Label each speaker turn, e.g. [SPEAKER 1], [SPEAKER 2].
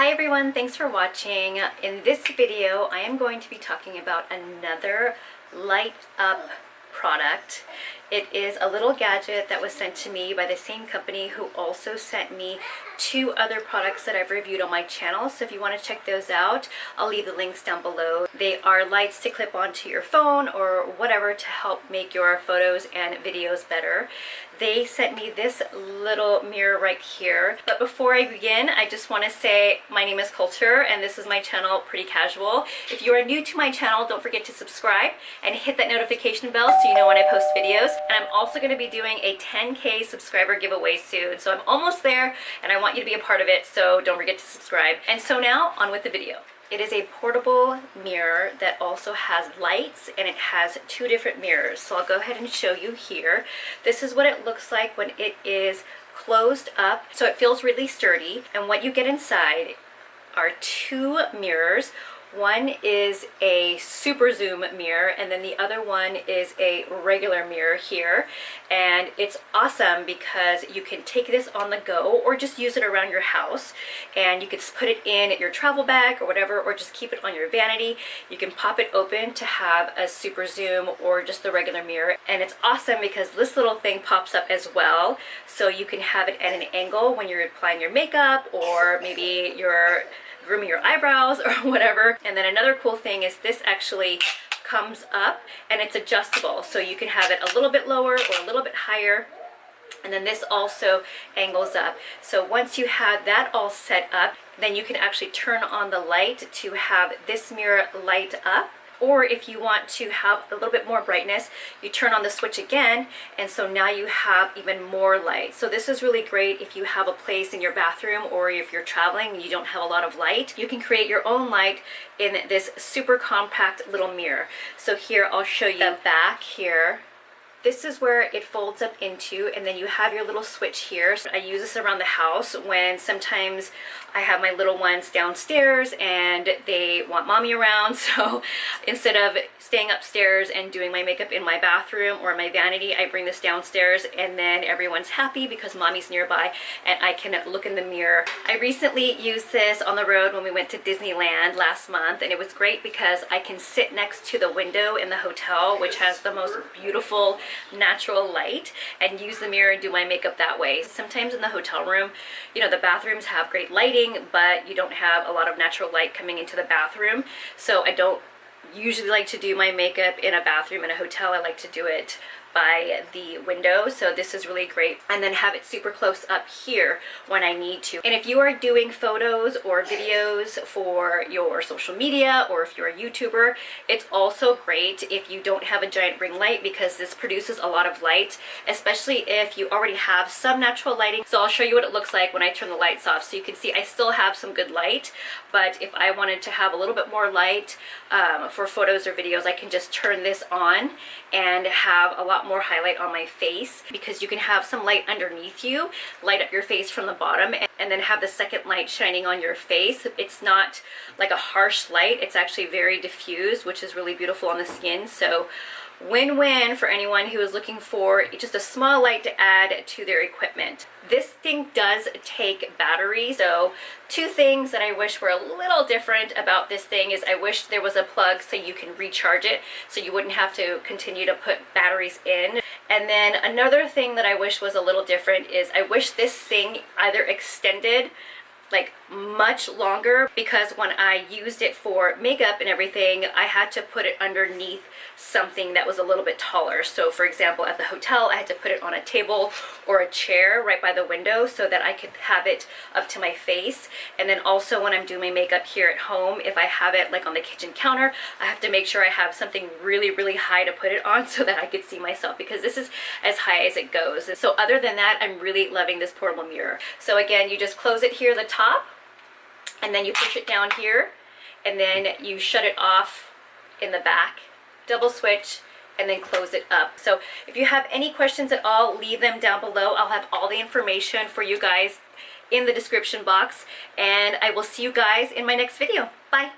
[SPEAKER 1] Hi everyone, thanks for watching. In this video, I am going to be talking about another light up product. It is a little gadget that was sent to me by the same company who also sent me two other products that I've reviewed on my channel. So if you want to check those out, I'll leave the links down below. They are lights to clip onto your phone or whatever to help make your photos and videos better. They sent me this little mirror right here. But before I begin, I just want to say my name is Coulter and this is my channel, Pretty Casual. If you are new to my channel, don't forget to subscribe and hit that notification bell so you know when I post videos. And I'm also going to be doing a 10K subscriber giveaway soon. So I'm almost there and I want you to be a part of it, so don't forget to subscribe. And so now, on with the video. It is a portable mirror that also has lights, and it has two different mirrors. So I'll go ahead and show you here. This is what it looks like when it is closed up. So it feels really sturdy. And what you get inside are two mirrors. One is a super zoom mirror and then the other one is a regular mirror here, and it's awesome because you can take this on the go or just use it around your house, and you can put it in your travel bag or whatever, or just keep it on your vanity. You can pop it open to have a super zoom or just the regular mirror, and it's awesome because this little thing pops up as well, so you can have it at an angle when you're applying your makeup or maybe you're grooming your eyebrows or whatever. And then another cool thing is this actually comes up and it's adjustable, so you can have it a little bit lower or a little bit higher, and then this also angles up. So once you have that all set up, then you can actually turn on the light to have this mirror light up. Or if you want to have a little bit more brightness, you turn on the switch again, and so now you have even more light. So this is really great if you have a place in your bathroom or if you're traveling and you don't have a lot of light. You can create your own light in this super compact little mirror. So here I'll show you the back here. This is where it folds up into, and then you have your little switch here. So I use this around the house when sometimes I have my little ones downstairs and they want mommy around. So instead of staying upstairs and doing my makeup in my bathroom or my vanity, I bring this downstairs, and then everyone's happy because mommy's nearby and I can look in the mirror. I recently used this on the road when we went to Disneyland last month, and it was great because I can sit next to the window in the hotel, which has the most beautiful natural light, and use the mirror and do my makeup that way. Sometimes in the hotel room, you know, the bathrooms have great lighting, but you don't have a lot of natural light coming into the bathroom. So I don't usually like to do my makeup in a bathroom in a hotel. I like to do it by the window, so this is really great. And then have it super close up here when I need to. And if you are doing photos or videos for your social media, or if you're a YouTuber, it's also great if you don't have a giant ring light, because this produces a lot of light, especially if you already have some natural lighting. So I'll show you what it looks like when I turn the lights off. So you can see I still have some good light, but if I wanted to have a little bit more light for photos or videos, I can just turn this on and have a lot more highlight on my face, because you can have some light underneath you, light up your face from the bottom, and then have the second light shining on your face. It's not like a harsh light, it's actually very diffused, which is really beautiful on the skin. So win-win for anyone who is looking for just a small light to add to their equipment. This thing does take batteries, so two things that I wish were a little different about this thing is I wish there was a plug so you can recharge it, so you wouldn't have to continue to put batteries in. And then another thing that I wish was a little different is I wish this thing either extended like much longer, because when I used it for makeup and everything, I had to put it underneath something that was a little bit taller. So for example, at the hotel, I had to put it on a table or a chair right by the window so that I could have it up to my face. And then also when I'm doing my makeup here at home, if I have it like on the kitchen counter, I have to make sure I have something really, really high to put it on so that I could see myself, because this is as high as it goes. And so other than that, I'm really loving this portable mirror. So again, you just close it here at the top, and then you push it down here, and then you shut it off in the back, double switch, and then close it up. So if you have any questions at all, leave them down below. I'll have all the information for you guys in the description box, and I will see you guys in my next video. Bye.